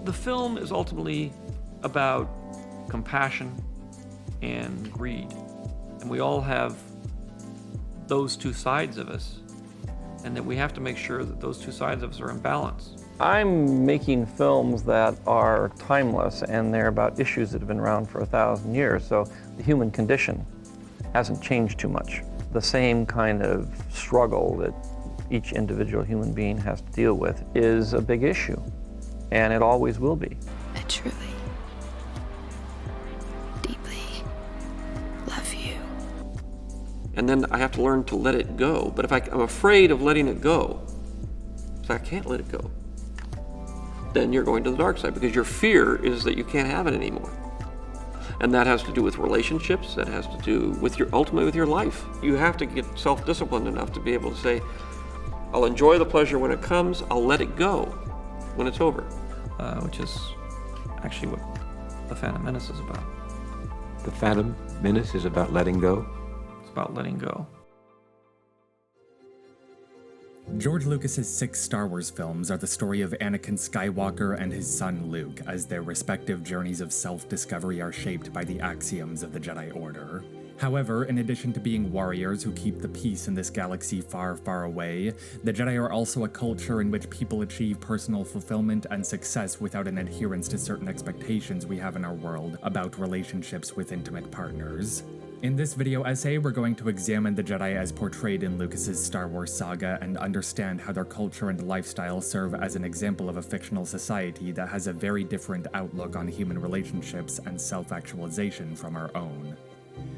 The film is ultimately about compassion and greed. And we all have those two sides of us, and that we have to make sure that those two sides of us are in balance. I'm making films that are timeless, and they're about issues that have been around for 1,000 years, so the human condition hasn't changed too much. The same kind of struggle that each individual human being has to deal with is a big issue, and it always will be. I truly, deeply love you. And then I have to learn to let it go. But if I'm afraid of letting it go, so I can't let it go, then you're going to the dark side, because your fear is that you can't have it anymore. And that has to do with relationships, that has to do with ultimately with your life. You have to get self-disciplined enough to be able to say, I'll enjoy the pleasure when it comes, I'll let it go when it's over. Which is actually what The Phantom Menace is about. The Phantom Menace is about letting go? It's about letting go. George Lucas's 6 Star Wars films are the story of Anakin Skywalker and his son Luke, as their respective journeys of self-discovery are shaped by the axioms of the Jedi Order. However, in addition to being warriors who keep the peace in this galaxy far, far away, the Jedi are also a culture in which people achieve personal fulfillment and success without an adherence to certain expectations we have in our world about relationships with intimate partners. In this video essay, we're going to examine the Jedi as portrayed in Lucas's Star Wars saga and understand how their culture and lifestyle serve as an example of a fictional society that has a very different outlook on human relationships and self-actualization from our own.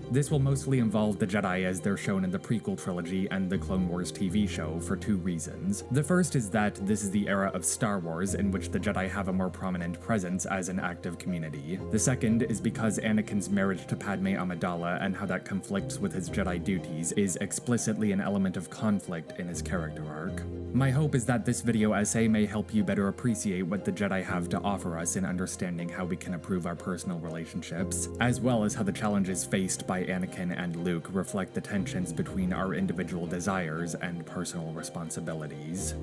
This will mostly involve the Jedi as they're shown in the prequel trilogy and the Clone Wars TV show for 2 reasons. The first is that this is the era of Star Wars in which the Jedi have a more prominent presence as an active community. The second is because Anakin's marriage to Padme Amidala and how that conflicts with his Jedi duties is explicitly an element of conflict in his character arc. My hope is that this video essay may help you better appreciate what the Jedi have to offer us in understanding how we can improve our personal relationships, as well as how the challenges faced by Anakin and Luke reflect the tensions between our individual desires and personal responsibilities.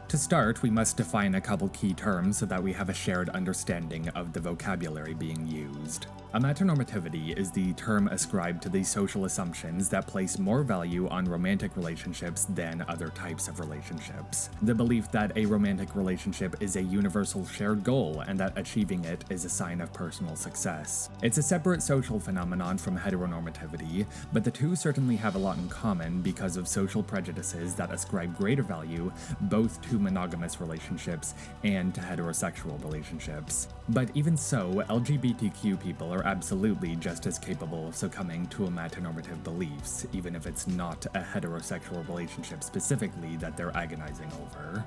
To start, we must define a couple key terms so that we have a shared understanding of the vocabulary being used. Amatonormativity is the term ascribed to the social assumptions that place more value on romantic relationships than other types of relationships. The belief that a romantic relationship is a universal shared goal and that achieving it is a sign of personal success. It's a separate social phenomenon from heteronormativity, but the two certainly have a lot in common because of social prejudices that ascribe greater value both to monogamous relationships and to heterosexual relationships. But even so, LGBTQ people are absolutely just as capable of succumbing to amatonormative beliefs, even if it's not a heterosexual relationship specifically that they're agonizing over.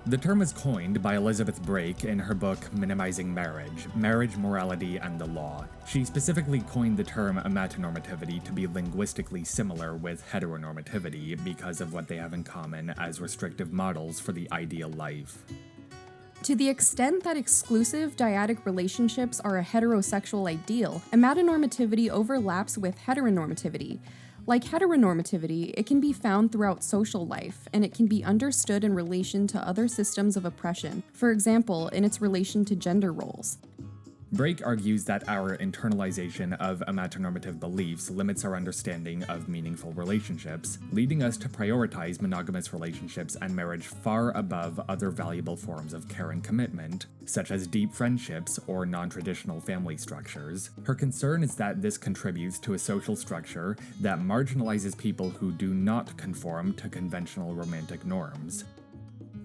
The term was coined by Elizabeth Brake in her book Minimizing Marriage, Marriage, Morality, and the Law. She specifically coined the term amatonormativity to be linguistically similar with heteronormativity because of what they have in common as restrictive models for the ideal life. To the extent that exclusive dyadic relationships are a heterosexual ideal, amatonormativity overlaps with heteronormativity. Like heteronormativity, it can be found throughout social life, and it can be understood in relation to other systems of oppression, for example, in its relation to gender roles. Brake argues that our internalization of amatonormative beliefs limits our understanding of meaningful relationships, leading us to prioritize monogamous relationships and marriage far above other valuable forms of care and commitment, such as deep friendships or non-traditional family structures. Her concern is that this contributes to a social structure that marginalizes people who do not conform to conventional romantic norms.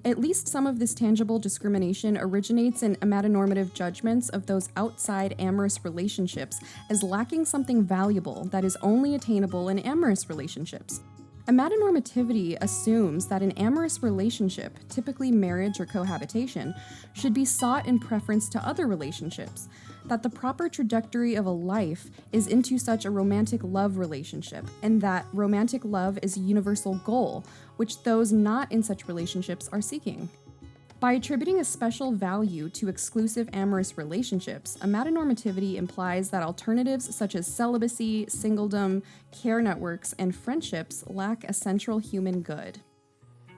At least some of this tangible discrimination originates in amatonormative judgments of those outside amorous relationships as lacking something valuable that is only attainable in amorous relationships. Amatonormativity assumes that an amorous relationship, typically marriage or cohabitation, should be sought in preference to other relationships, that the proper trajectory of a life is into such a romantic love relationship, and that romantic love is a universal goal, which those not in such relationships are seeking. By attributing a special value to exclusive amorous relationships, amatonormativity implies that alternatives such as celibacy, singledom, care networks, and friendships lack a central human good.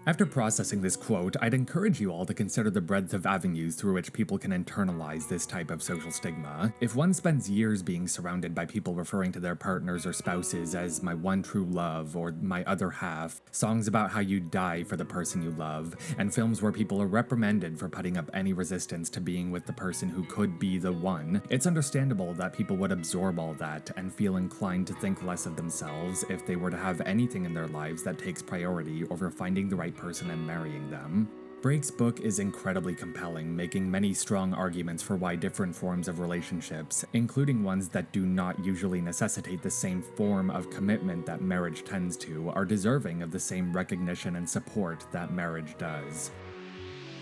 After processing this quote, I'd encourage you all to consider the breadth of avenues through which people can internalize this type of social stigma. If one spends years being surrounded by people referring to their partners or spouses as my one true love or my other half, songs about how you die for the person you love, and films where people are reprimanded for putting up any resistance to being with the person who could be the one, it's understandable that people would absorb all that and feel inclined to think less of themselves if they were to have anything in their lives that takes priority over finding the right person and marrying them. Brake's book is incredibly compelling, making many strong arguments for why different forms of relationships, including ones that do not usually necessitate the same form of commitment that marriage tends to, are deserving of the same recognition and support that marriage does.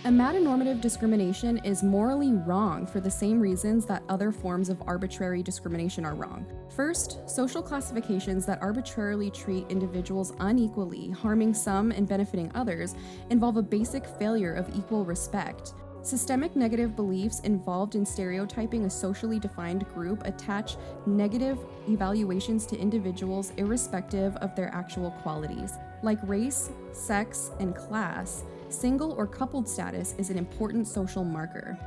Amatonormative discrimination is morally wrong for the same reasons that other forms of arbitrary discrimination are wrong. First, social classifications that arbitrarily treat individuals unequally, harming some and benefiting others, involve a basic failure of equal respect. Systemic negative beliefs involved in stereotyping a socially defined group attach negative evaluations to individuals irrespective of their actual qualities. Like race, sex, and class, single or coupled status is an important social marker.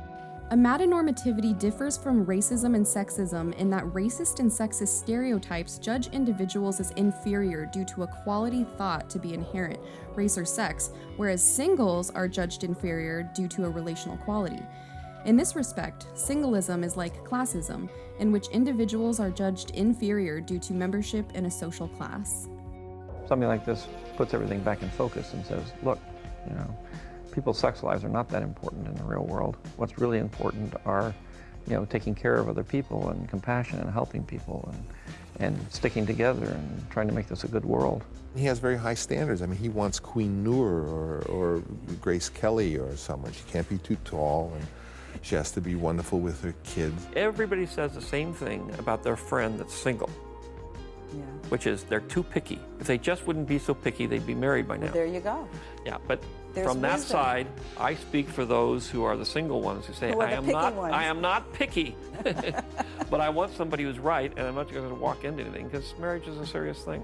Amatonormativity differs from racism and sexism in that racist and sexist stereotypes judge individuals as inferior due to a quality thought to be inherent, race or sex, whereas singles are judged inferior due to a relational quality. In this respect, singleism is like classism, in which individuals are judged inferior due to membership in a social class. Something like this puts everything back in focus and says, look, people's sex lives are not that important in the real world. What's really important are, taking care of other people and compassion and helping people and sticking together and trying to make this a good world. He has very high standards. I mean, he wants Queen Noor or Grace Kelly or someone. She can't be too tall, and she has to be wonderful with her kids. Everybody says the same thing about their friend that's single, which is they're too picky. If they just wouldn't be so picky, they'd be married by now. There you go. Yeah, but There's from that wisdom. side, I speak for those who are the single ones who say, Who are I the am picky not, ones." I am not picky, but I want somebody who's right, and I'm not going to walk into anything because marriage is a serious thing.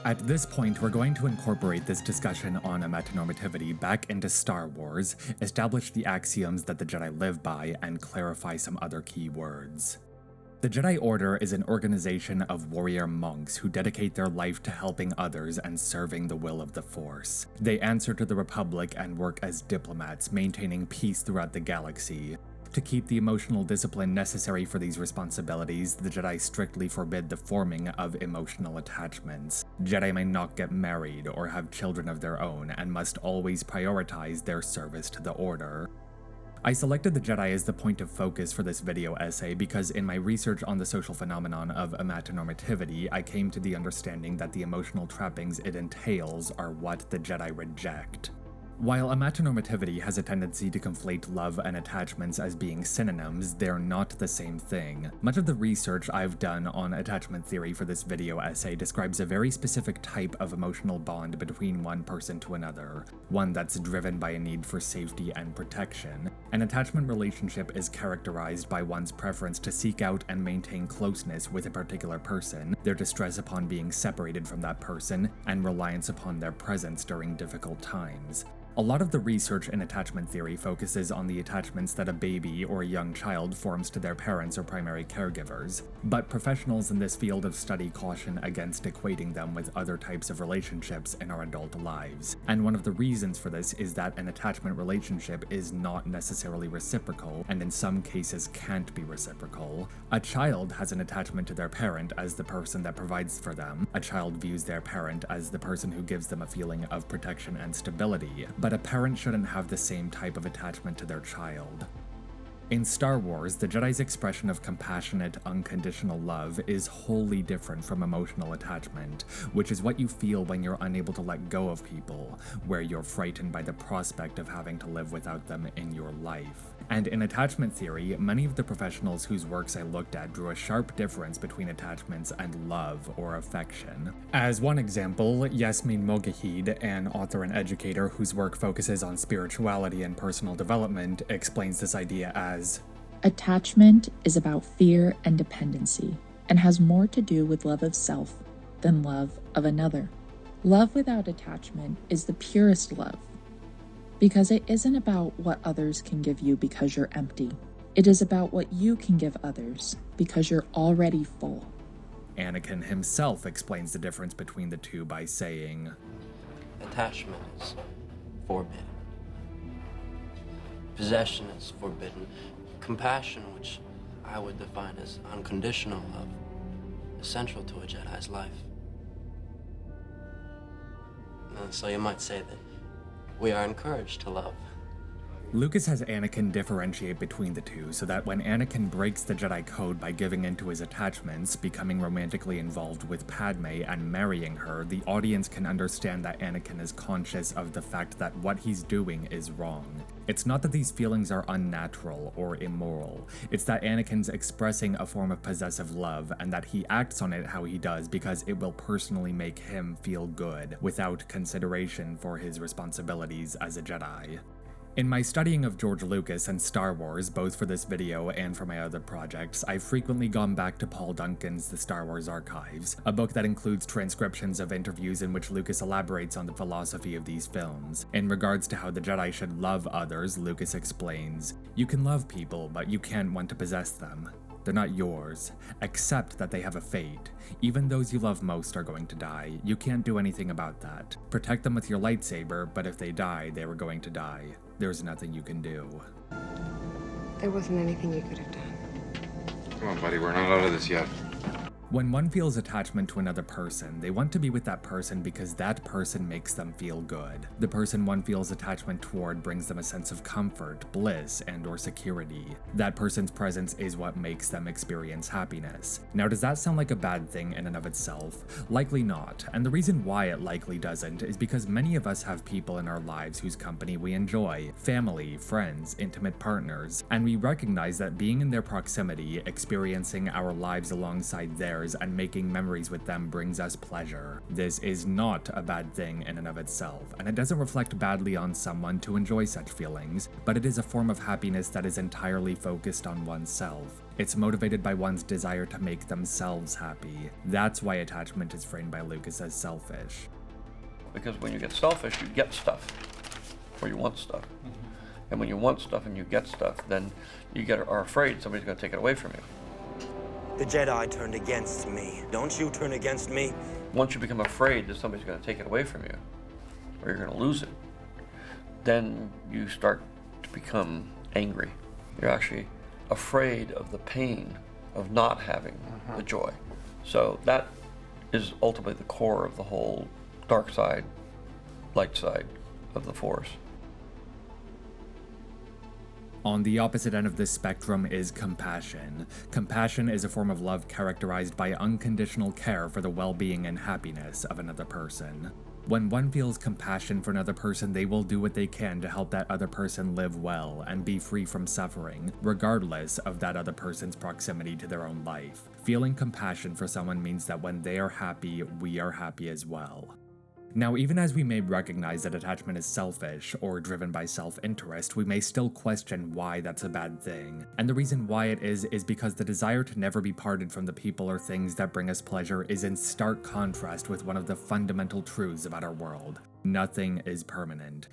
At this point, we're going to incorporate this discussion on amatonormativity back into Star Wars, establish the axioms that the Jedi live by, and clarify some other key words. The Jedi Order is an organization of warrior monks who dedicate their life to helping others and serving the will of the Force. They answer to the Republic and work as diplomats, maintaining peace throughout the galaxy. To keep the emotional discipline necessary for these responsibilities, the Jedi strictly forbid the forming of emotional attachments. Jedi may not get married or have children of their own, and must always prioritize their service to the Order. I selected the Jedi as the point of focus for this video essay because in my research on the social phenomenon of amatonormativity, I came to the understanding that the emotional trappings it entails are what the Jedi reject. While amatonormativity has a tendency to conflate love and attachments as being synonyms, they're not the same thing. Much of the research I've done on attachment theory for this video essay describes a very specific type of emotional bond between one person to another, one that's driven by a need for safety and protection. An attachment relationship is characterized by one's preference to seek out and maintain closeness with a particular person, their distress upon being separated from that person, and reliance upon their presence during difficult times. A lot of the research in attachment theory focuses on the attachments that a baby or a young child forms to their parents or primary caregivers, but professionals in this field of study caution against equating them with other types of relationships in our adult lives. And one of the reasons for this is that an attachment relationship is not necessarily reciprocal, and in some cases can't be reciprocal. A child has an attachment to their parent as the person that provides for them. A child views their parent as the person who gives them a feeling of protection and stability. But a parent shouldn't have the same type of attachment to their child. In Star Wars, the Jedi's expression of compassionate, unconditional love is wholly different from emotional attachment, which is what you feel when you're unable to let go of people, where you're frightened by the prospect of having to live without them in your life. And in attachment theory, many of the professionals whose works I looked at drew a sharp difference between attachments and love or affection. As one example, Yasmin Mogahed, an author and educator whose work focuses on spirituality and personal development, explains this idea as, attachment is about fear and dependency, and has more to do with love of self than love of another. Love without attachment is the purest love, because it isn't about what others can give you because you're empty. It is about what you can give others because you're already full. Anakin himself explains the difference between the two by saying, attachment is forbidden. Possession is forbidden. Compassion, which I would define as unconditional love, is central to a Jedi's life. So you might say that we are encouraged to love. Lucas has Anakin differentiate between the two so that when Anakin breaks the Jedi code by giving in to his attachments, becoming romantically involved with Padme and marrying her, the audience can understand that Anakin is conscious of the fact that what he's doing is wrong. It's not that these feelings are unnatural or immoral, it's that Anakin's expressing a form of possessive love and that he acts on it how he does because it will personally make him feel good without consideration for his responsibilities as a Jedi. In my studying of George Lucas and Star Wars, both for this video and for my other projects, I've frequently gone back to Paul Duncan's The Star Wars Archives, a book that includes transcriptions of interviews in which Lucas elaborates on the philosophy of these films. In regards to how the Jedi should love others, Lucas explains, "You can love people, but you can't want to possess them. They're not yours. Accept that they have a fate. Even those you love most are going to die. You can't do anything about that. Protect them with your lightsaber, but if they die, they were going to die. There's nothing you can do." There wasn't anything you could have done. Come on, buddy, we're not out of this yet. When one feels attachment to another person, they want to be with that person because that person makes them feel good. The person one feels attachment toward brings them a sense of comfort, bliss, and/or security. That person's presence is what makes them experience happiness. Now, does that sound like a bad thing in and of itself? Likely not, and the reason why it likely doesn't is because many of us have people in our lives whose company we enjoy, family, friends, intimate partners, and we recognize that being in their proximity, experiencing our lives alongside theirs, and making memories with them brings us pleasure. This is not a bad thing in and of itself, and it doesn't reflect badly on someone to enjoy such feelings, but it is a form of happiness that is entirely focused on oneself. It's motivated by one's desire to make themselves happy. That's why attachment is framed by Lucas as selfish. Because when you get selfish, you get stuff, or you want stuff. And when you want stuff and you get stuff, then you are afraid somebody's going to take it away from you. The Jedi turned against me. Don't you turn against me? Once you become afraid that somebody's going to take it away from you, or you're going to lose it, then you start to become angry. You're actually afraid of the pain of not having the joy. So that is ultimately the core of the whole dark side, light side of the Force. On the opposite end of this spectrum is compassion. Compassion is a form of love characterized by unconditional care for the well-being and happiness of another person. When one feels compassion for another person, they will do what they can to help that other person live well and be free from suffering, regardless of that other person's proximity to their own life. Feeling compassion for someone means that when they are happy, we are happy as well. Now, even as we may recognize that attachment is selfish or driven by self-interest, we may still question why that's a bad thing. And the reason why it is because the desire to never be parted from the people or things that bring us pleasure is in stark contrast with one of the fundamental truths about our world. Nothing is permanent.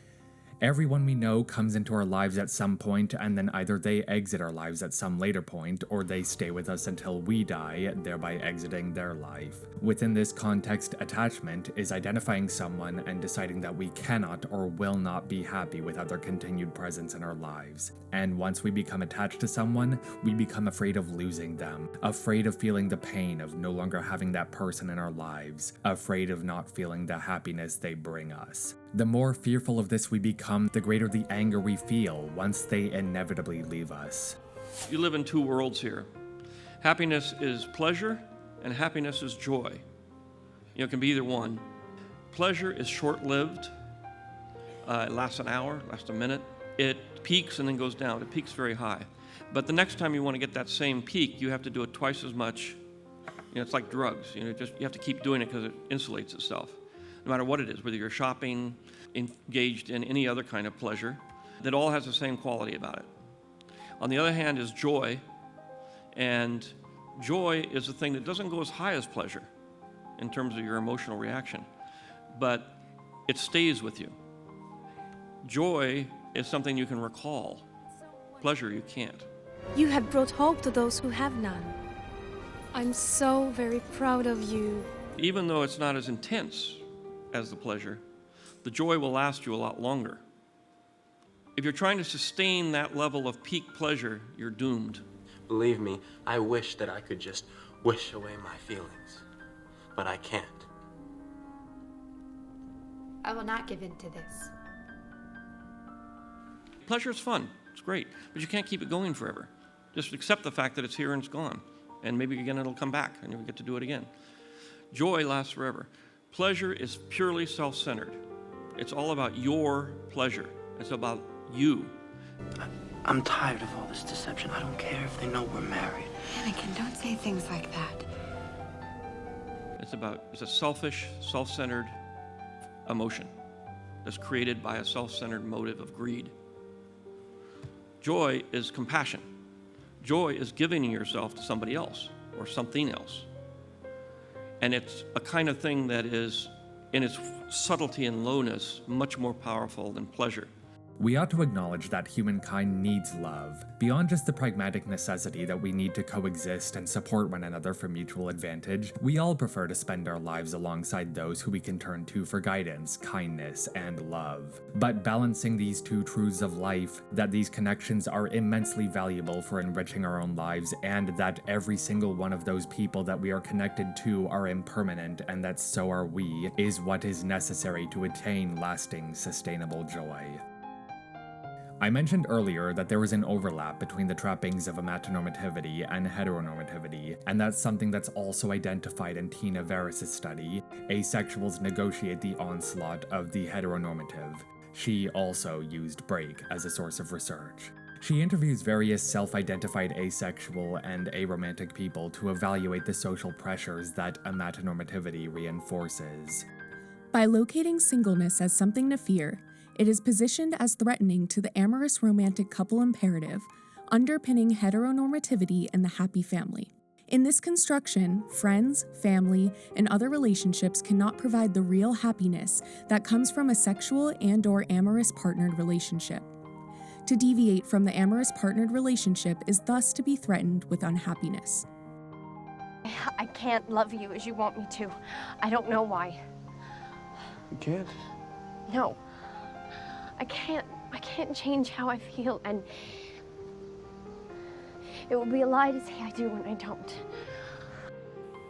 Everyone we know comes into our lives at some point, and then either they exit our lives at some later point, or they stay with us until we die, thereby exiting their life. Within this context, attachment is identifying someone and deciding that we cannot or will not be happy without their continued presence in our lives. And once we become attached to someone, we become afraid of losing them, afraid of feeling the pain of no longer having that person in our lives, afraid of not feeling the happiness they bring us. The more fearful of this we become, the greater the anger we feel once they inevitably leave us. You live in two worlds here. Happiness is pleasure, and happiness is joy. It can be either one. Pleasure is short-lived. It lasts an hour, lasts a minute. It peaks and then goes down. It peaks very high. But the next time you want to get that same peak, you have to do it twice as much. It's like drugs. You have to keep doing it because it insulates itself. No matter what it is, whether you're shopping, engaged in any other kind of pleasure, that all has the same quality about it. On the other hand is joy, and joy is a thing that doesn't go as high as pleasure, in terms of your emotional reaction, but it stays with you. Joy is something you can recall. Pleasure you can't. You have brought hope to those who have none. I'm so very proud of you. Even though it's not as intense as the pleasure, the joy will last you a lot longer. If you're trying to sustain that level of peak pleasure, you're doomed. Believe me, I wish that I could just wish away my feelings, but I can't. I will not give in to this. Pleasure is fun, it's great, but you can't keep it going forever. Just accept the fact that it's here and it's gone, and maybe again it'll come back and you'll get to do it again. Joy lasts forever. Pleasure is purely self-centered. It's all about your pleasure. It's about you. I'm tired of all this deception. I don't care if they know we're married. Anakin, don't say things like that. It's a selfish, self-centered emotion that's created by a self-centered motive of greed. Joy is compassion. Joy is giving yourself to somebody else or something else. And it's a kind of thing that is, in its subtlety and lowness, much more powerful than pleasure. We ought to acknowledge that humankind needs love, beyond just the pragmatic necessity that we need to coexist and support one another for mutual advantage. We all prefer to spend our lives alongside those who we can turn to for guidance, kindness, and love. But balancing these two truths of life, that these connections are immensely valuable for enriching our own lives, and that every single one of those people that we are connected to are impermanent and that so are we, is what is necessary to attain lasting, sustainable joy. I mentioned earlier that there was an overlap between the trappings of amatonormativity and heteronormativity, and that's something that's also identified in Tina Veris's study, Asexuals Negotiate the Onslaught of the Heteronormative. She also used Break as a source of research. She interviews various self-identified asexual and aromantic people to evaluate the social pressures that amatonormativity reinforces. By locating singleness as something to fear, it is positioned as threatening to the amorous romantic couple imperative, underpinning heteronormativity and the happy family. In this construction, friends, family, and other relationships cannot provide the real happiness that comes from a sexual and/or amorous partnered relationship. To deviate from the amorous partnered relationship is thus to be threatened with unhappiness. I can't love you as you want me to. I don't know why. You can't? No. I can't change how I feel, and it would be a lie to say I do when I don't.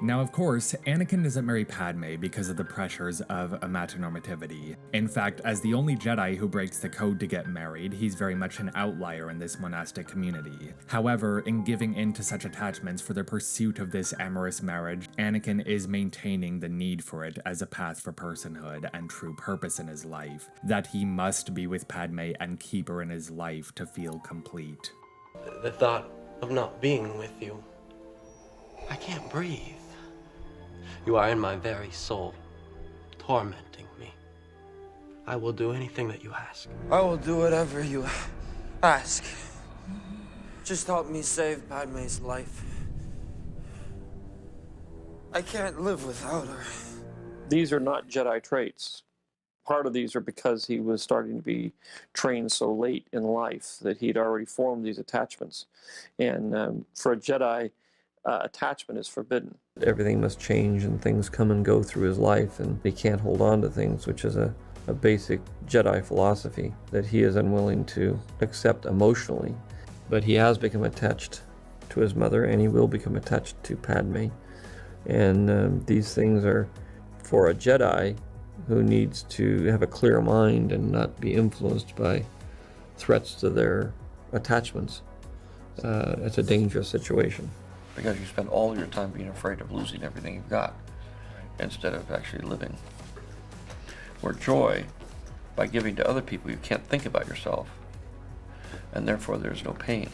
Now, of course, Anakin doesn't marry Padme because of the pressures of amatonormativity. In fact, as the only Jedi who breaks the code to get married, he's very much an outlier in this monastic community. However, in giving in to such attachments for the pursuit of this amorous marriage, Anakin is maintaining the need for it as a path for personhood and true purpose in his life, that he must be with Padme and keep her in his life to feel complete. The thought of not being with you, I can't breathe. You are in my very soul, tormenting me. I will do anything that you ask. I will do whatever you ask. Just help me save Padme's life. I can't live without her. These are not Jedi traits. Part of these are because he was starting to be trained so late in life that he'd already formed these attachments. And for a Jedi, attachment is forbidden. Everything must change and things come and go through his life, and he can't hold on to things, which is a basic Jedi philosophy that he is unwilling to accept emotionally. But he has become attached to his mother, and he will become attached to Padme. And these things are for a Jedi who needs to have a clear mind and not be influenced by threats to their attachments. It's a dangerous situation. Because you spend all your time being afraid of losing everything you've got instead of actually living. Where joy, by giving to other people, you can't think about yourself, and therefore there's no pain.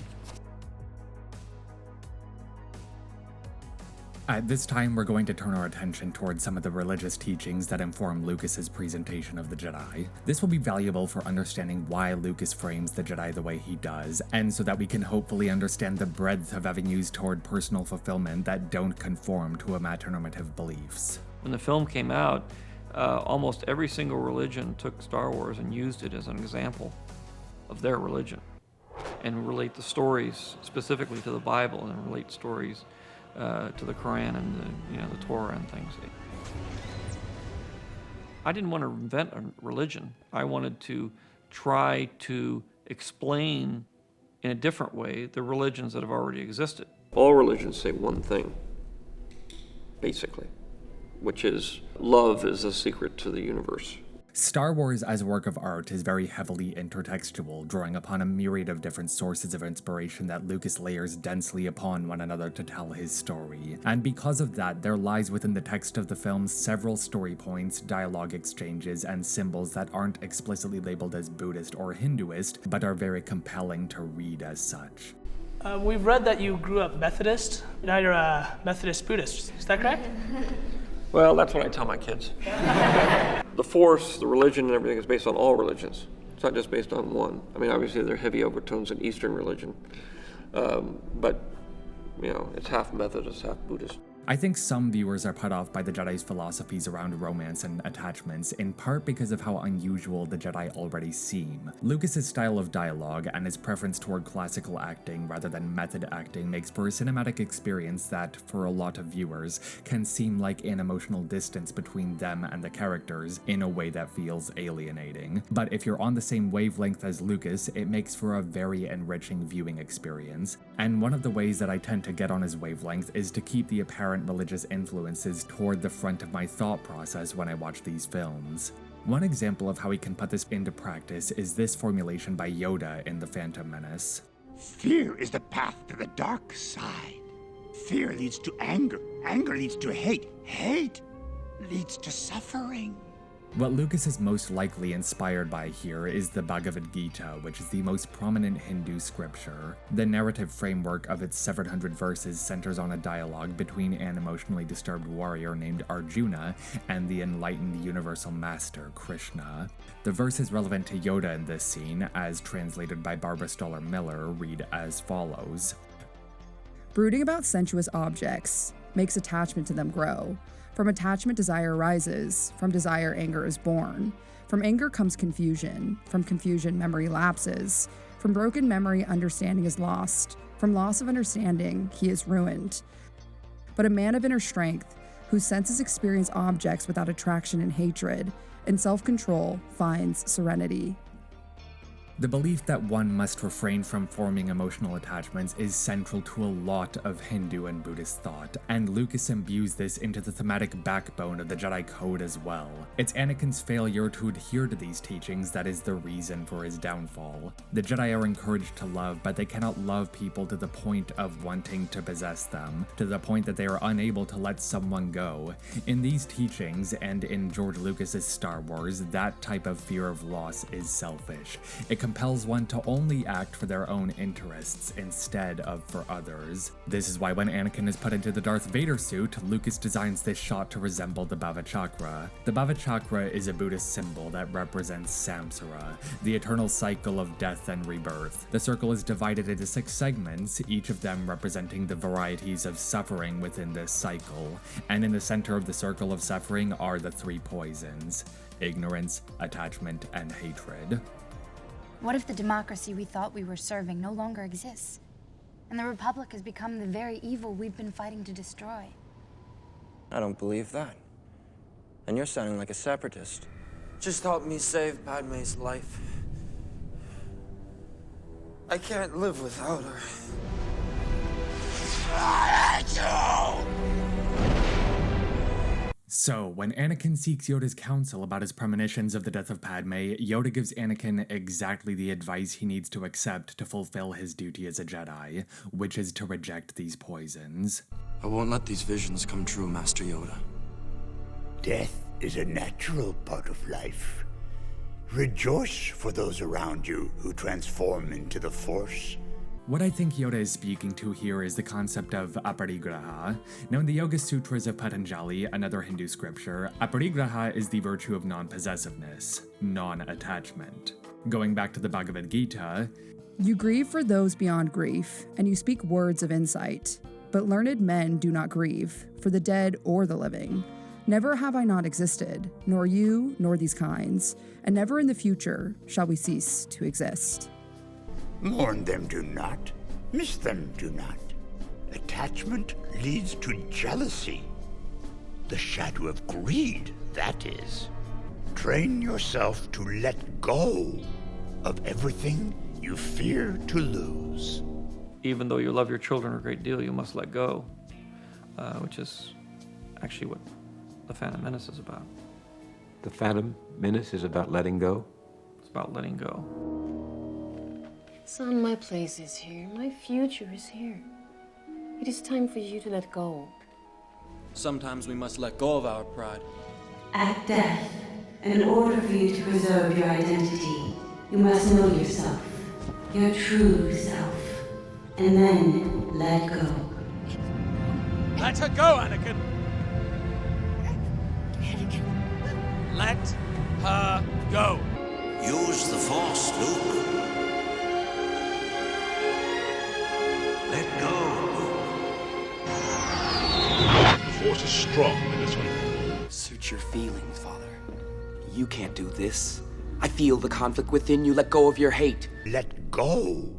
At this time, we're going to turn our attention towards some of the religious teachings that inform Lucas's presentation of the Jedi. This will be valuable for understanding why Lucas frames the Jedi the way he does, and so that we can hopefully understand the breadth of avenues toward personal fulfillment that don't conform to amatonormative beliefs. When the film came out, almost every single religion took Star Wars and used it as an example of their religion, and relate the stories specifically to the Bible, and relate stories to the Quran and the Torah and things. I didn't want to invent a religion. I wanted to try to explain in a different way the religions that have already existed. All religions say one thing, basically, which is love is the secret to the universe. Star Wars as a work of art is very heavily intertextual, drawing upon a myriad of different sources of inspiration that Lucas layers densely upon one another to tell his story. And because of that, there lies within the text of the film several story points, dialogue exchanges, and symbols that aren't explicitly labeled as Buddhist or Hinduist, but are very compelling to read as such. We've read that you grew up Methodist. Now you're a Methodist Buddhist. Is that correct? Well, that's what I tell my kids. The Force, the religion, and everything is based on all religions. It's not just based on one. I mean, obviously there are heavy overtones in Eastern religion, but it's half Methodist, half Buddhist. I think some viewers are put off by the Jedi's philosophies around romance and attachments, in part because of how unusual the Jedi already seem. Lucas's style of dialogue and his preference toward classical acting rather than method acting makes for a cinematic experience that, for a lot of viewers, can seem like an emotional distance between them and the characters in a way that feels alienating. But if you're on the same wavelength as Lucas, it makes for a very enriching viewing experience. And one of the ways that I tend to get on his wavelength is to keep the apparent religious influences toward the front of my thought process when I watch these films. One example of how he can put this into practice is this formulation by Yoda in The Phantom Menace. Fear is the path to the dark side. Fear leads to anger. Anger leads to hate. Hate leads to suffering. What Lucas is most likely inspired by here is the Bhagavad-Gita, which is the most prominent Hindu scripture. The narrative framework of its 700 verses centers on a dialogue between an emotionally disturbed warrior named Arjuna and the enlightened universal master, Krishna. The verses relevant to Yoda in this scene, as translated by Barbara Stoller-Miller, read as follows. Brooding about sensuous objects makes attachment to them grow. From attachment, desire arises. From desire, anger is born. From anger comes confusion. From confusion, memory lapses. From broken memory, understanding is lost. From loss of understanding, he is ruined. But a man of inner strength, whose senses experience objects without attraction and hatred, and self-control, finds serenity. The belief that one must refrain from forming emotional attachments is central to a lot of Hindu and Buddhist thought, and Lucas imbues this into the thematic backbone of the Jedi Code as well. It's Anakin's failure to adhere to these teachings that is the reason for his downfall. The Jedi are encouraged to love, but they cannot love people to the point of wanting to possess them, to the point that they are unable to let someone go. In these teachings, and in George Lucas's Star Wars, that type of fear of loss is selfish. It compels one to only act for their own interests instead of for others. This is why when Anakin is put into the Darth Vader suit, Lucas designs this shot to resemble the Bhava Chakra. The Bhava Chakra is a Buddhist symbol that represents samsara, the eternal cycle of death and rebirth. The circle is divided into 6 segments, each of them representing the varieties of suffering within this cycle, and in the center of the circle of suffering are the 3 poisons: ignorance, attachment, and hatred. What if the democracy we thought we were serving no longer exists, and the Republic has become the very evil we've been fighting to destroy? I don't believe that. And you're sounding like a separatist. Just help me save Padme's life. I can't live without her. So, when Anakin seeks Yoda's counsel about his premonitions of the death of Padme, Yoda gives Anakin exactly the advice he needs to accept to fulfill his duty as a Jedi, which is to reject these poisons. I won't let these visions come true, Master Yoda. Death is a natural part of life. Rejoice for those around you who transform into the Force. What I think Yoda is speaking to here is the concept of aparigraha. Now in the Yoga Sutras of Patanjali, another Hindu scripture, aparigraha is the virtue of non-possessiveness, non-attachment. Going back to the Bhagavad-Gita, You grieve for those beyond grief, and you speak words of insight. But learned men do not grieve, for the dead or the living. Never have I not existed, nor you, nor these kinds, and never in the future shall we cease to exist. Mourn them do not, miss them do not. Attachment leads to jealousy. The shadow of greed, that is. Train yourself to let go of everything you fear to lose. Even though you love your children a great deal, you must let go, which is actually what the Phantom Menace is about. The Phantom Menace is about letting go? It's about letting go. Son, my place is here. My future is here. It is time for you to let go. Sometimes we must let go of our pride. At death, in order for you to preserve your identity, you must know yourself, your true self, and then let go. Let her go, Anakin! Let her go. Use the Force, Luke. Let go, Luke. The Force is strong in this one. Search your feelings, Father. You can't do this. I feel the conflict within you. Let go of your hate. Let go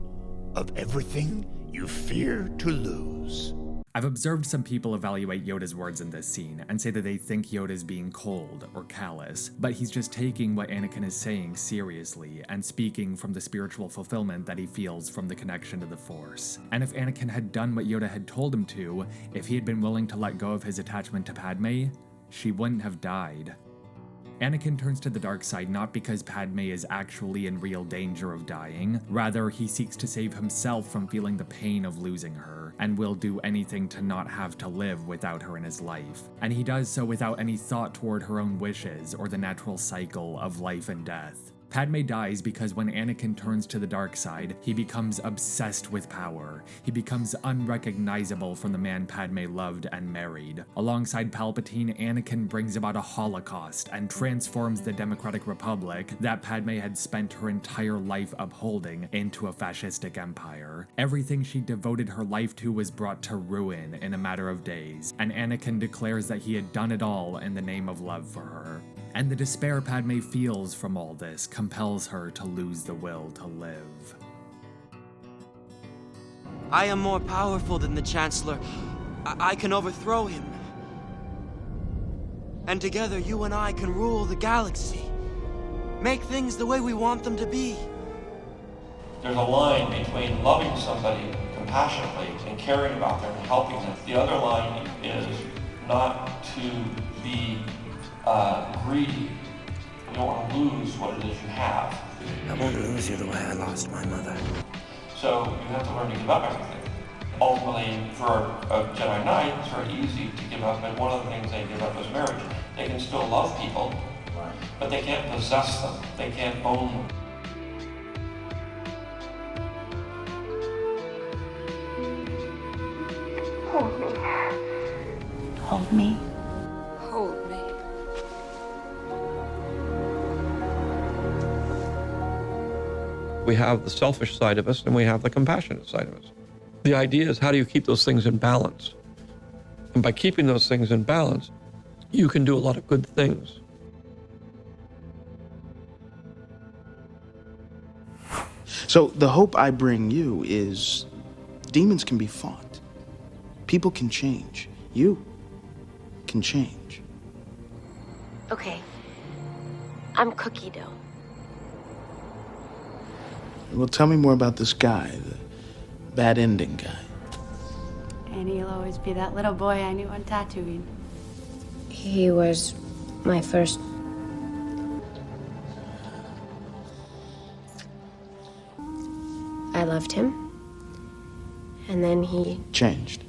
of everything you fear to lose. I've observed some people evaluate Yoda's words in this scene and say that they think Yoda's being cold or callous, but he's just taking what Anakin is saying seriously and speaking from the spiritual fulfillment that he feels from the connection to the Force. And if Anakin had done what Yoda had told him to, if he had been willing to let go of his attachment to Padme, she wouldn't have died. Anakin turns to the dark side not because Padme is actually in real danger of dying, rather he seeks to save himself from feeling the pain of losing her, and will do anything to not have to live without her in his life. And he does so without any thought toward her own wishes or the natural cycle of life and death. Padme dies because when Anakin turns to the dark side, he becomes obsessed with power. He becomes unrecognizable from the man Padme loved and married. Alongside Palpatine, Anakin brings about a holocaust and transforms the Democratic Republic that Padme had spent her entire life upholding into a fascistic empire. Everything she devoted her life to was brought to ruin in a matter of days, and Anakin declares that he had done it all in the name of love for her. And the despair Padme feels from all this compels her to lose the will to live. I am more powerful than the Chancellor. I can overthrow him. And together, you and I can rule the galaxy. Make things the way we want them to be. There's a line between loving somebody compassionately and caring about them and helping them. The other line is not to be greedy. You don't want to lose what it is you have. I won't lose you the way I lost my mother. So you have to learn to give up everything. Ultimately, for a Jedi Knight, it's very easy to give up, and one of the things they give up is marriage. They can still love people, but they can't possess them. They can't own them. Hold me. Hold me. Hold me. We have the selfish side of us and we have the compassionate side of us. The idea is, how do you keep those things in balance? And by keeping those things in balance, you can do a lot of good things. So the hope I bring you is demons can be fought. People can change. You can change. Okay. I'm cookie dough. Well, tell me more about this guy, the bad ending guy. And he'll always be that little boy I knew on Tatooine. He was my first. I loved him. And then he changed.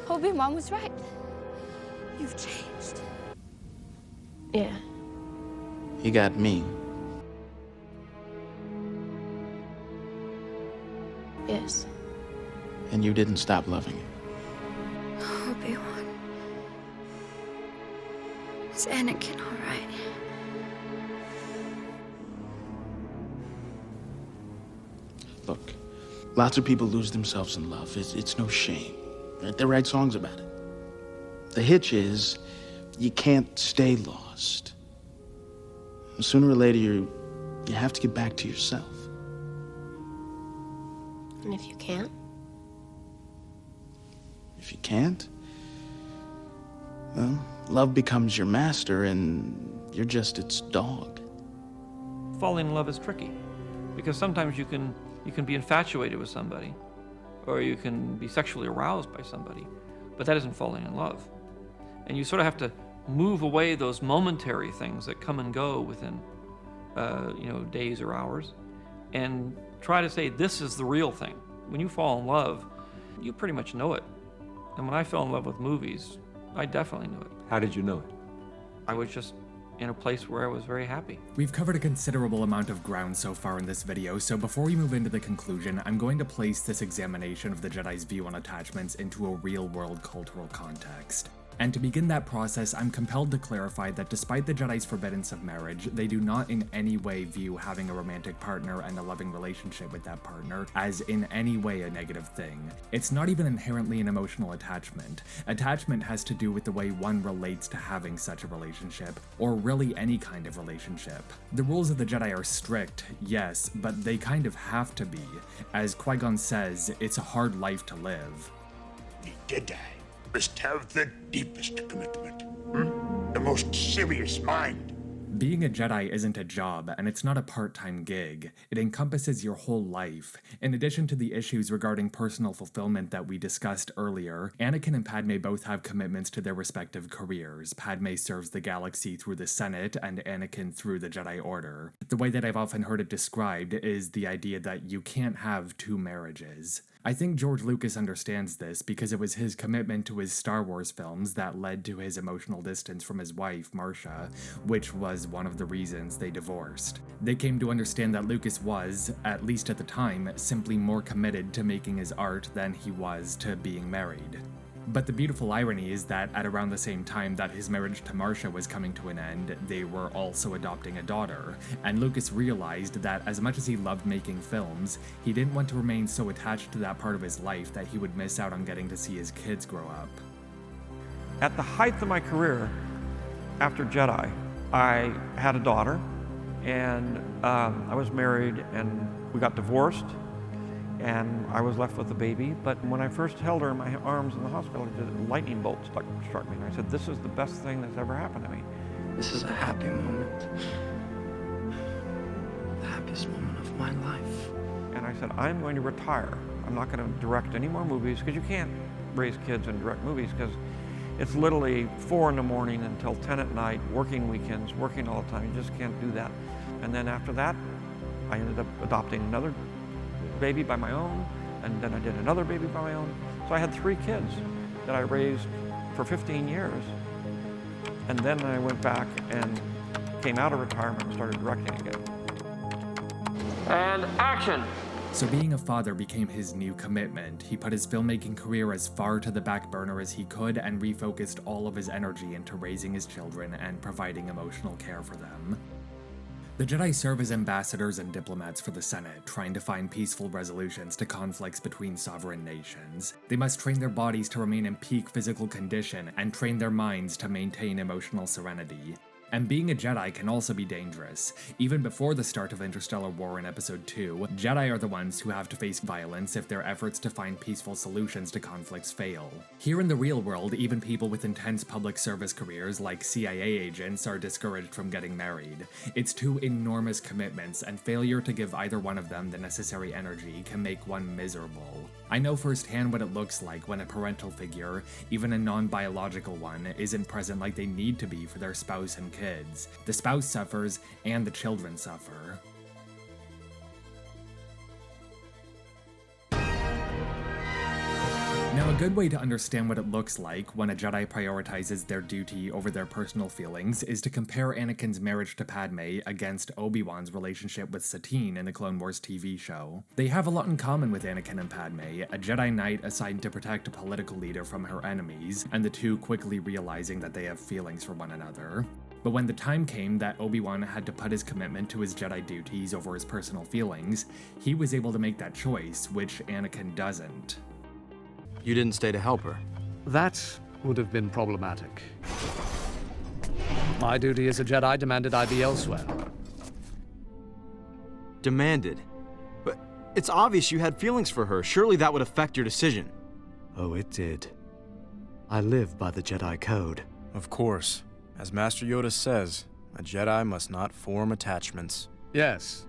Obi-Wan was right. You've changed. Yeah. He got mean. Yes. And you didn't stop loving him. Obi-Wan. Is Anakin all right? Look, lots of people lose themselves in love. It's no shame. They write songs about it. The hitch is, you can't stay lost. Sooner or later, you have to get back to yourself. And if you can't? If you can't, well, love becomes your master and you're just its dog. Falling in love is tricky because sometimes you can be infatuated with somebody or you can be sexually aroused by somebody, but that isn't falling in love. And you sort of have to move away those momentary things that come and go within days or hours and try to say this is the real thing. When you fall in love, you pretty much know it. And when I fell in love with movies, I definitely knew it. How did you know it? I was just in a place where I was very happy. We've covered a considerable amount of ground so far in this video, so before we move into the conclusion, I'm going to place this examination of the Jedi's view on attachments into a real-world cultural context. And to begin that process, I'm compelled to clarify that despite the Jedi's forbiddance of marriage, they do not in any way view having a romantic partner and a loving relationship with that partner as in any way a negative thing. It's not even inherently an emotional attachment. Attachment has to do with the way one relates to having such a relationship, or really any kind of relationship. The rules of the Jedi are strict, yes, but they kind of have to be. As Qui-Gon says, it's a hard life to live. The Jedi must have the deepest commitment, the most serious mind. Being a Jedi isn't a job, and it's not a part-time gig. It encompasses your whole life. In addition to the issues regarding personal fulfillment that we discussed earlier, Anakin and Padme both have commitments to their respective careers. Padme serves the galaxy through the Senate, and Anakin through the Jedi Order. The way that I've often heard it described is the idea that you can't have two marriages. I think George Lucas understands this because it was his commitment to his Star Wars films that led to his emotional distance from his wife, Marcia, which was one of the reasons they divorced. They came to understand that Lucas was, at least at the time, simply more committed to making his art than he was to being married. But the beautiful irony is that at around the same time that his marriage to Marcia was coming to an end, they were also adopting a daughter, and Lucas realized that as much as he loved making films, he didn't want to remain so attached to that part of his life that he would miss out on getting to see his kids grow up. At the height of my career, after Jedi, I had a daughter, and I was married, and we got divorced, and I was left with a baby. But when I first held her in my arms in the hospital, a lightning bolt struck me, and I said, this is the best thing that's ever happened to me. This is a happy moment. The happiest moment of my life. And I said, I'm going to retire. I'm not going to direct any more movies, because you can't raise kids and direct movies, because it's literally 4 in the morning until 10 at night, working weekends, working all the time. You just can't do that. And then after that, I ended up adopting another baby by my own, and then I did another baby by my own. So I had 3 kids that I raised for 15 years. And then I went back and came out of retirement and started directing again. And action! So being a father became his new commitment. He put his filmmaking career as far to the back burner as he could and refocused all of his energy into raising his children and providing emotional care for them. The Jedi serve as ambassadors and diplomats for the Senate, trying to find peaceful resolutions to conflicts between sovereign nations. They must train their bodies to remain in peak physical condition and train their minds to maintain emotional serenity. And being a Jedi can also be dangerous. Even before the start of interstellar war in Episode 2, Jedi are the ones who have to face violence if their efforts to find peaceful solutions to conflicts fail. Here in the real world, even people with intense public service careers like CIA agents are discouraged from getting married. It's 2 enormous commitments, and failure to give either one of them the necessary energy can make one miserable. I know firsthand what it looks like when a parental figure, even a non-biological one, isn't present like they need to be for their spouse and kids. The spouse suffers, and the children suffer. Now, a good way to understand what it looks like when a Jedi prioritizes their duty over their personal feelings is to compare Anakin's marriage to Padme against Obi-Wan's relationship with Satine in the Clone Wars TV show. They have a lot in common with Anakin and Padme, a Jedi Knight assigned to protect a political leader from her enemies, and the two quickly realizing that they have feelings for one another. But when the time came that Obi-Wan had to put his commitment to his Jedi duties over his personal feelings, he was able to make that choice, which Anakin doesn't. You didn't stay to help her. That would have been problematic. My duty as a Jedi demanded I be elsewhere. Demanded? But it's obvious you had feelings for her. Surely that would affect your decision. Oh, it did. I live by the Jedi Code. Of course. As Master Yoda says, a Jedi must not form attachments. Yes,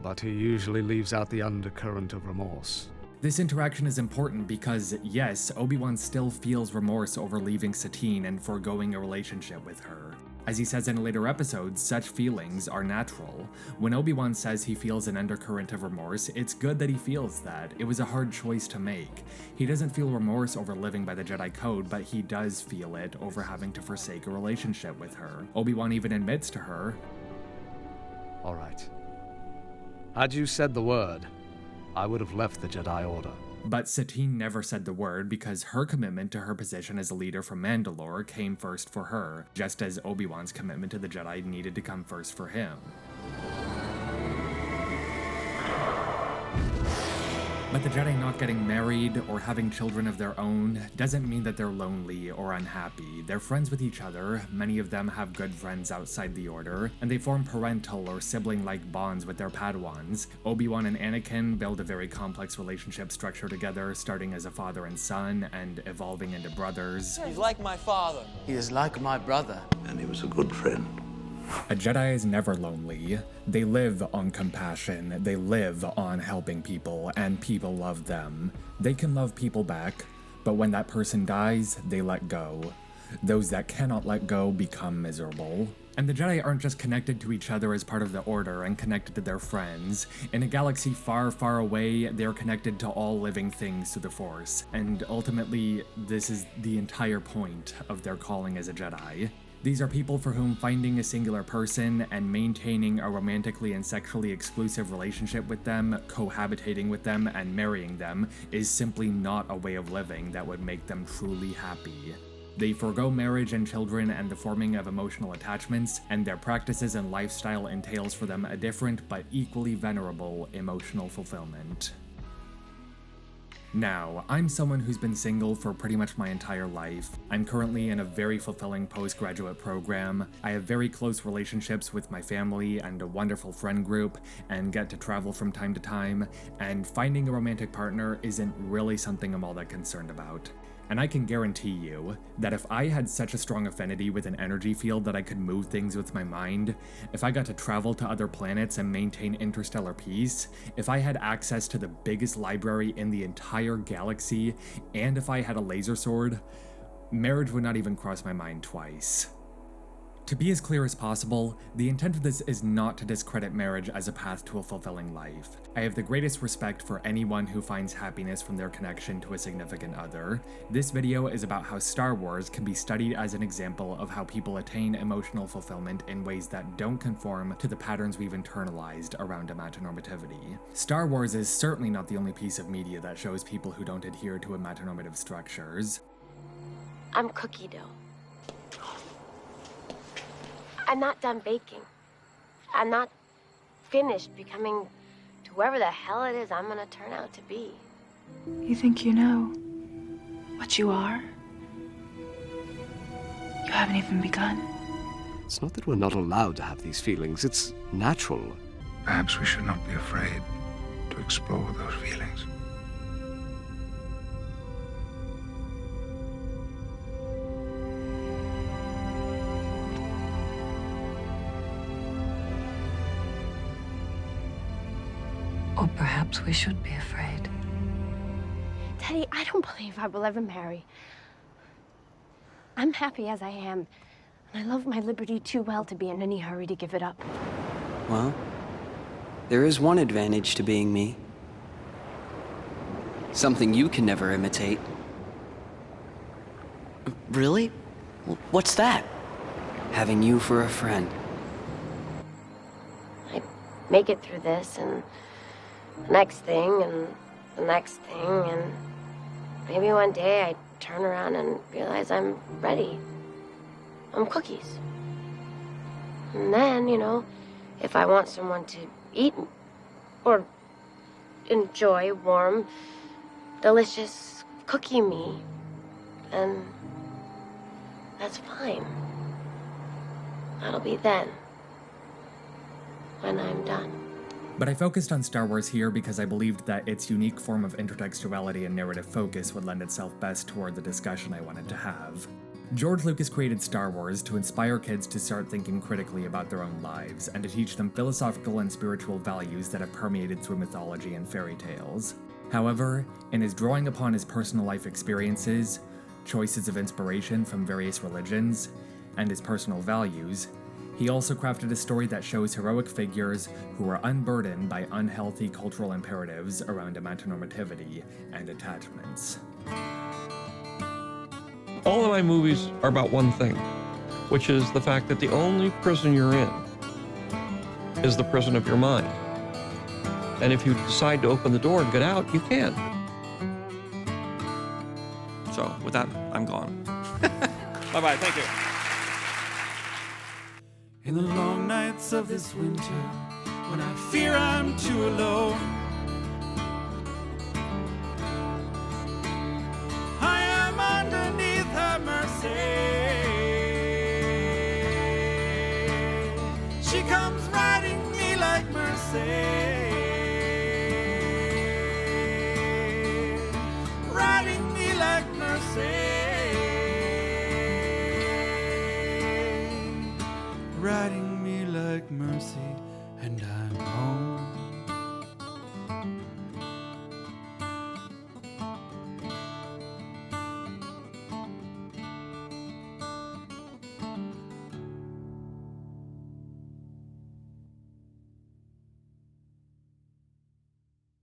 but he usually leaves out the undercurrent of remorse. This interaction is important because, yes, Obi-Wan still feels remorse over leaving Satine and foregoing a relationship with her. As he says in later episodes, such feelings are natural. When Obi-Wan says he feels an undercurrent of remorse, it's good that he feels that. It was a hard choice to make. He doesn't feel remorse over living by the Jedi Code, but he does feel it over having to forsake a relationship with her. Obi-Wan even admits to her, All right. Had you said the word, I would have left the Jedi Order. But Satine never said the word because her commitment to her position as a leader from Mandalore came first for her, just as Obi-Wan's commitment to the Jedi needed to come first for him. But the Jedi not getting married or having children of their own doesn't mean that they're lonely or unhappy. They're friends with each other, many of them have good friends outside the Order, and they form parental or sibling-like bonds with their Padawans. Obi-Wan and Anakin build a very complex relationship structure together, starting as a father and son, and evolving into brothers. He's like my father. He is like my brother. And he was a good friend. A Jedi is never lonely. They live on compassion, they live on helping people, and people love them. They can love people back, but when that person dies, they let go. Those that cannot let go become miserable. And the Jedi aren't just connected to each other as part of the Order and connected to their friends. In a galaxy far, far away, they're connected to all living things through the Force. And ultimately, this is the entire point of their calling as a Jedi. These are people for whom finding a singular person and maintaining a romantically and sexually exclusive relationship with them, cohabitating with them, and marrying them is simply not a way of living that would make them truly happy. They forego marriage and children and the forming of emotional attachments, and their practices and lifestyle entails for them a different but equally venerable emotional fulfillment. Now, I'm someone who's been single for pretty much my entire life. I'm currently in a very fulfilling postgraduate program. I have very close relationships with my family and a wonderful friend group, and get to travel from time to time, and finding a romantic partner isn't really something I'm all that concerned about. And I can guarantee you that if I had such a strong affinity with an energy field that I could move things with my mind, if I got to travel to other planets and maintain interstellar peace, if I had access to the biggest library in the entire galaxy, and if I had a laser sword, marriage would not even cross my mind twice. To be as clear as possible, the intent of this is not to discredit marriage as a path to a fulfilling life. I have the greatest respect for anyone who finds happiness from their connection to a significant other. This video is about how Star Wars can be studied as an example of how people attain emotional fulfillment in ways that don't conform to the patterns we've internalized around amatonormativity. Star Wars is certainly not the only piece of media that shows people who don't adhere to amatonormative structures. I'm cookie dough. I'm not done baking. I'm not finished becoming to whoever the hell it is I'm gonna turn out to be. You think you know what you are? You haven't even begun. It's not that we're not allowed to have these feelings. It's natural. Perhaps we should not be afraid to explore those feelings. Or perhaps we should be afraid. Teddy, I don't believe I will ever marry. I'm happy as I am, and I love my liberty too well to be in any hurry to give it up. Well, there is one advantage to being me. Something you can never imitate. Really? What's that? Having you for a friend. I make it through this, and the next thing, and the next thing, and maybe one day I turn around and realize I'm ready. I'm cookies. And then, you know, if I want someone to eat or enjoy warm, delicious cookie me, then that's fine. That'll be then. When I'm done. But I focused on Star Wars here because I believed that its unique form of intertextuality and narrative focus would lend itself best toward the discussion I wanted to have. George Lucas created Star Wars to inspire kids to start thinking critically about their own lives, and to teach them philosophical and spiritual values that have permeated through mythology and fairy tales. However, in his drawing upon his personal life experiences, choices of inspiration from various religions, and his personal values, he also crafted a story that shows heroic figures who are unburdened by unhealthy cultural imperatives around amatonormativity and attachments. All of my movies are about one thing, which is the fact that the only prison you're in is the prison of your mind. And if you decide to open the door and get out, you can. So with that, I'm gone. Bye-bye, thank you. In the long nights of this winter, when I fear I'm too alone, I am underneath her mercy. She comes riding me like mercy, riding me like mercy. Riding me like mercy, and I'm